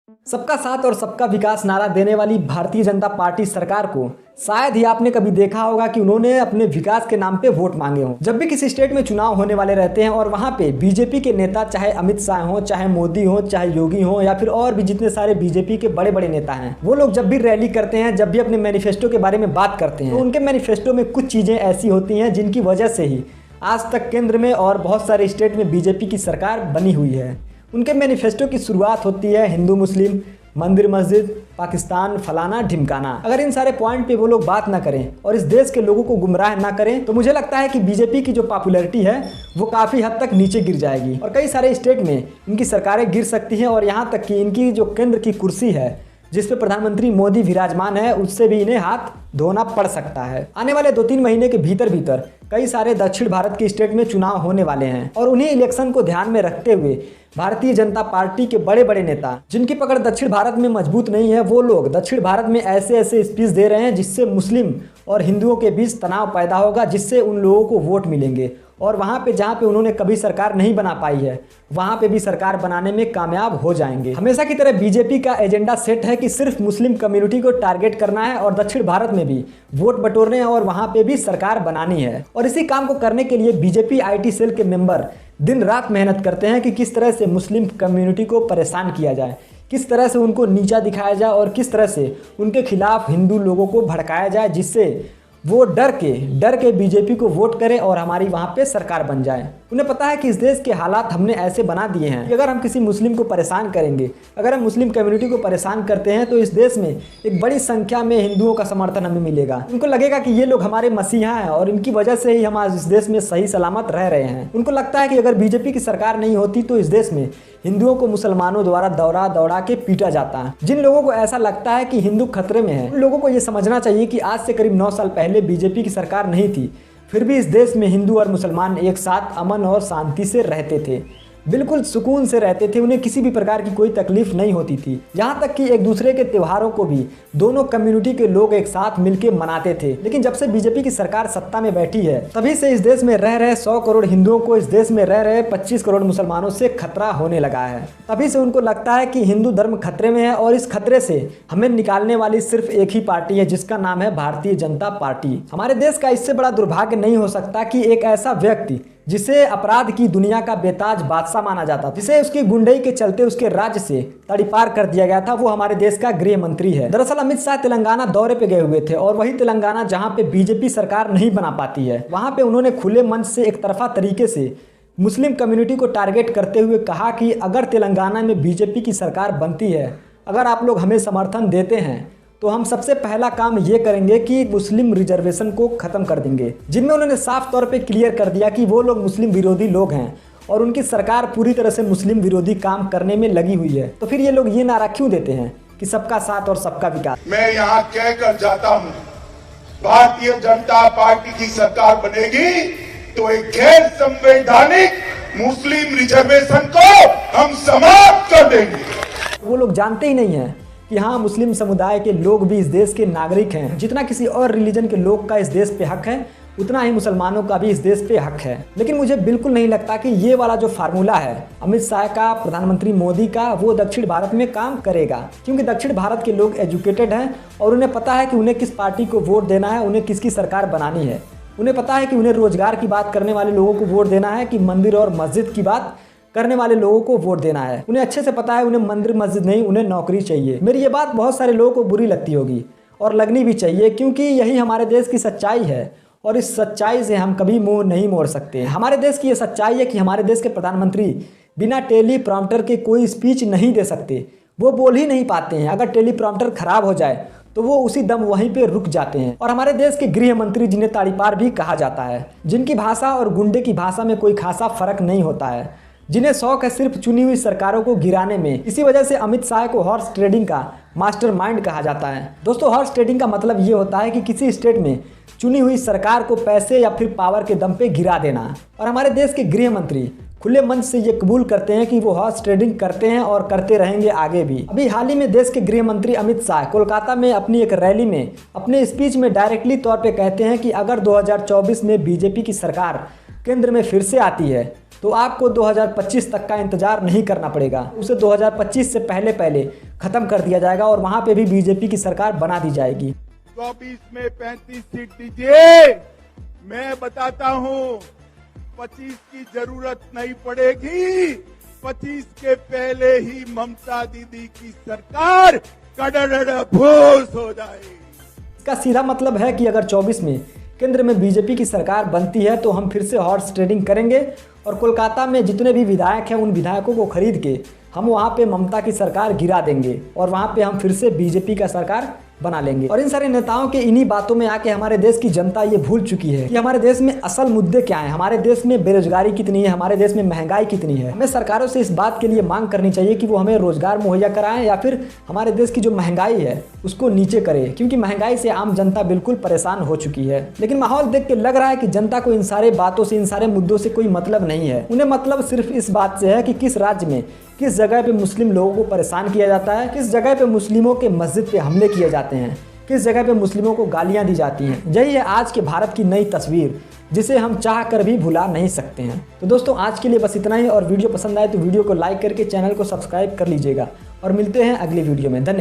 सबका साथ और सबका विकास नारा देने वाली भारतीय जनता पार्टी सरकार को शायद ही आपने कभी देखा होगा कि उन्होंने अपने विकास के नाम पे वोट मांगे हों। जब भी किसी स्टेट में चुनाव होने वाले रहते हैं और वहां पे बीजेपी के नेता, चाहे अमित शाह हो, चाहे मोदी हो, चाहे योगी हो, या फिर और भी जितने सारे बीजेपी के बड़े बड़े नेता हैं, वो लोग जब भी रैली करते हैं, जब भी अपने मैनिफेस्टो के बारे में बात करते हैं, तो उनके मैनिफेस्टो में कुछ चीज़ें ऐसी होती हैं जिनकी वजह से ही आज तक केंद्र में और बहुत सारे स्टेट में बीजेपी की सरकार बनी हुई है। उनके मैनिफेस्टो की शुरुआत होती है हिंदू मुस्लिम, मंदिर मस्जिद, पाकिस्तान, फलाना ढिमकाना। अगर इन सारे पॉइंट पे वो लोग बात ना करें और इस देश के लोगों को गुमराह ना करें तो मुझे लगता है कि बीजेपी की जो पॉपुलैरिटी है वो काफ़ी हद तक नीचे गिर जाएगी और कई सारे स्टेट में इनकी सरकारें गिर सकती हैं और यहाँ तक कि इनकी जो केंद्र की कुर्सी है जिस पे प्रधानमंत्री मोदी विराजमान है उससे भी इन्हें हाथ धोना पड़ सकता है। आने वाले 2-3 महीने के भीतर कई सारे दक्षिण भारत के स्टेट में चुनाव होने वाले हैं और उन्हीं इलेक्शन को ध्यान में रखते हुए भारतीय जनता पार्टी के बड़े बड़े नेता जिनकी पकड़ दक्षिण भारत में मजबूत नहीं है, वो लोग दक्षिण भारत में ऐसे ऐसे स्पीच दे रहे हैं जिससे मुस्लिम और हिंदुओं के बीच तनाव पैदा होगा, जिससे उन लोगों को वोट मिलेंगे और वहाँ पे जहाँ पे उन्होंने कभी सरकार नहीं बना पाई है वहाँ पे भी सरकार बनाने में कामयाब हो जाएंगे। हमेशा की तरह बीजेपी का एजेंडा सेट है कि सिर्फ मुस्लिम कम्युनिटी को टारगेट करना है और दक्षिण भारत में भी वोट बटोरने हैं और वहाँ पे भी सरकार बनानी है। और इसी काम को करने के लिए बीजेपी IT सेल के मेंबर दिन रात मेहनत करते हैं कि किस तरह से मुस्लिम कम्युनिटी को परेशान किया जाए, किस तरह से उनको नीचा दिखाया जाए और किस तरह से उनके खिलाफ हिंदू लोगों को भड़काया जाए जिससे वो डर के बीजेपी को वोट करें और हमारी वहाँ पे सरकार बन जाए। उन्हें पता है कि इस देश के हालात हमने ऐसे बना दिए हैं कि अगर हम किसी मुस्लिम को परेशान करेंगे, अगर हम मुस्लिम कम्युनिटी को परेशान करते हैं तो इस देश में एक बड़ी संख्या में हिंदुओं का समर्थन हमें मिलेगा। उनको लगेगा कि ये लोग हमारे मसीहा हैं और इनकी वजह से ही हम आज इस देश में सही सलामत रह रहे हैं। उनको लगता है कि अगर बीजेपी की सरकार नहीं होती तो इस देश में हिंदुओं को मुसलमानों द्वारा दौड़ा दौड़ा के पीटा जाता है। जिन लोगों को ऐसा लगता है कि हिंदू खतरे में है, उन लोगों को ये समझना चाहिए कि आज से करीब 9 साल पहले बीजेपी की सरकार नहीं थी, फिर भी इस देश में हिंदू और मुसलमान एक साथ अमन और शांति से रहते थे, बिल्कुल सुकून से रहते थे। उन्हें किसी भी प्रकार की कोई तकलीफ नहीं होती थी। यहाँ तक कि एक दूसरे के त्योहारों को भी दोनों कम्युनिटी के लोग एक साथ मिलकर मनाते थे। लेकिन जब से बीजेपी की सरकार सत्ता में बैठी है तभी से इस देश में रह रहे 100 करोड़ हिंदुओं को इस देश में रह रहे 25 करोड़ मुसलमानों से खतरा होने लगा है। तभी से उनको लगता है कि हिंदू धर्म खतरे में है और इस खतरे से हमें निकालने वाली सिर्फ एक ही पार्टी है जिसका नाम है भारतीय जनता पार्टी। हमारे देश का इससे बड़ा दुर्भाग्य नहीं हो सकता कि एक ऐसा व्यक्ति जिसे अपराध की दुनिया का बेताज बादशाह माना जाता था, जिसे उसकी गुंडई के चलते उसके राज्य से तड़ीपार कर दिया गया था, वो हमारे देश का गृह मंत्री है। दरअसल अमित शाह तेलंगाना दौरे पे गए हुए थे और वही तेलंगाना जहां पे बीजेपी सरकार नहीं बना पाती है, वहां पे उन्होंने खुले मंच से एक तरफा तरीके से मुस्लिम कम्युनिटी को टारगेट करते हुए कहा कि अगर तेलंगाना में बीजेपी की सरकार बनती है, अगर आप लोग हमें समर्थन देते हैं तो हम सबसे पहला काम ये करेंगे कि मुस्लिम रिजर्वेशन को ख़त्म कर देंगे, जिनमें उन्होंने साफ तौर पे क्लियर कर दिया कि वो लोग मुस्लिम विरोधी लोग हैं और उनकी सरकार पूरी तरह से मुस्लिम विरोधी काम करने में लगी हुई है। तो फिर ये लोग ये नारा क्यों देते हैं कि सबका साथ और सबका विकास। मैं यहाँ कहकर जाता हूँ, भारतीय जनता पार्टी की सरकार बनेगी तो एक गैर संवैधानिक मुस्लिम रिजर्वेशन को हम समाप्त कर देंगे। वो लोग जानते ही नहीं है कि हाँ, मुस्लिम समुदाय के लोग भी इस देश के नागरिक हैं। जितना किसी और रिलीजन के लोग का इस देश पे हक है उतना ही मुसलमानों का भी इस देश पे हक है। लेकिन मुझे बिल्कुल नहीं लगता कि ये वाला जो फार्मूला है अमित शाह का, प्रधानमंत्री मोदी का, वो दक्षिण भारत में काम करेगा, क्योंकि दक्षिण भारत के लोग एजुकेटेड हैं और उन्हें पता है कि उन्हें किस पार्टी को वोट देना है, उन्हें किसकी सरकार बनानी है। उन्हें पता है कि उन्हें रोजगार की बात करने वाले लोगों को वोट देना है कि मंदिर और मस्जिद की बात करने वाले लोगों को वोट देना है। उन्हें अच्छे से पता है उन्हें मंदिर मस्जिद नहीं, उन्हें नौकरी चाहिए। मेरी ये बात बहुत सारे लोगों को बुरी लगती होगी और लगनी भी चाहिए, क्योंकि यही हमारे देश की सच्चाई है और इस सच्चाई से हम कभी मुंह नहीं मोड़ सकते। हमारे देश की ये सच्चाई है कि हमारे देश के प्रधानमंत्री बिना टेलीप्रॉम्प्टर के कोई स्पीच नहीं दे सकते, वो बोल ही नहीं पाते हैं। अगर टेलीप्रॉम्प्टर खराब हो जाए तो वो उसी दम वहीं पे रुक जाते हैं। और हमारे देश के गृह मंत्री, जिन्हें ताड़ीपार भी कहा जाता है, जिनकी भाषा और गुंडे की भाषा में कोई खासा फर्क नहीं होता है, जिन्हें शौक है सिर्फ चुनी हुई सरकारों को गिराने में, इसी वजह से अमित शाह को हॉर्स ट्रेडिंग का मास्टरमाइंड कहा जाता है। दोस्तों, हॉर्स ट्रेडिंग का मतलब ये होता है कि किसी स्टेट में चुनी हुई सरकार को पैसे या फिर पावर के दम पे गिरा देना। और हमारे देश के गृह मंत्री खुले मंच से ये कबूल करते हैं कि वो हॉर्स ट्रेडिंग करते हैं और करते रहेंगे आगे भी। अभी हाल ही में देश के गृह मंत्री अमित शाह कोलकाता में अपनी एक रैली में अपने स्पीच में डायरेक्टली तौर पे कहते हैं कि अगर 2024 में बीजेपी की सरकार केंद्र में फिर से आती है तो आपको 2025 तक का इंतजार नहीं करना पड़ेगा। उसे 2025 से पहले पहले खत्म कर दिया जाएगा और वहां पे भी बीजेपी की सरकार बना दी जाएगी। 24 में 35 सीट दीजिए, मैं बताता हूँ 25 की जरूरत नहीं पड़ेगी। 25 के पहले ही ममता दीदी की सरकार कड़ड़ फूस हो जाएगी। इसका सीधा मतलब है कि अगर 24 में केंद्र में बीजेपी की सरकार बनती है तो हम फिर से हॉर्स ट्रेडिंग करेंगे और कोलकाता में जितने भी विधायक हैं उन विधायकों को खरीद के हम वहाँ पे ममता की सरकार गिरा देंगे और वहाँ पे हम फिर से बीजेपी का सरकार बना लेंगे। और इन सारे नेताओं के इन्हीं बातों में आके हमारे देश की जनता ये भूल चुकी है कि हमारे देश में असल मुद्दे क्या हैं, हमारे देश में बेरोजगारी कितनी है, हमारे देश में महंगाई कितनी है। हमें सरकारों से इस बात के लिए मांग करनी चाहिए कि वो हमें रोजगार मुहैया कराएं या फिर हमारे देश की जो महंगाई है उसको नीचे करें, क्योंकि महंगाई से आम जनता बिल्कुल परेशान हो चुकी है। लेकिन माहौल देख के लग रहा है कि जनता को इन सारे बातों से, इन सारे मुद्दों से कोई मतलब नहीं है। उन्हें मतलब सिर्फ इस बात से है कि किस राज्य में किस जगह पे मुस्लिम लोगों को परेशान किया जाता है, किस जगह पे मुस्लिमों के मस्जिद पे हमले किए जाते हैं, किस जगह पे मुस्लिमों को गालियां दी जाती हैं। यही है आज के भारत की नई तस्वीर, जिसे हम चाह कर भी भुला नहीं सकते हैं। तो दोस्तों आज के लिए बस इतना ही, और वीडियो पसंद आए तो वीडियो को लाइक करके चैनल को सब्सक्राइब कर लीजिएगा और मिलते हैं अगली वीडियो में। धन्यवाद।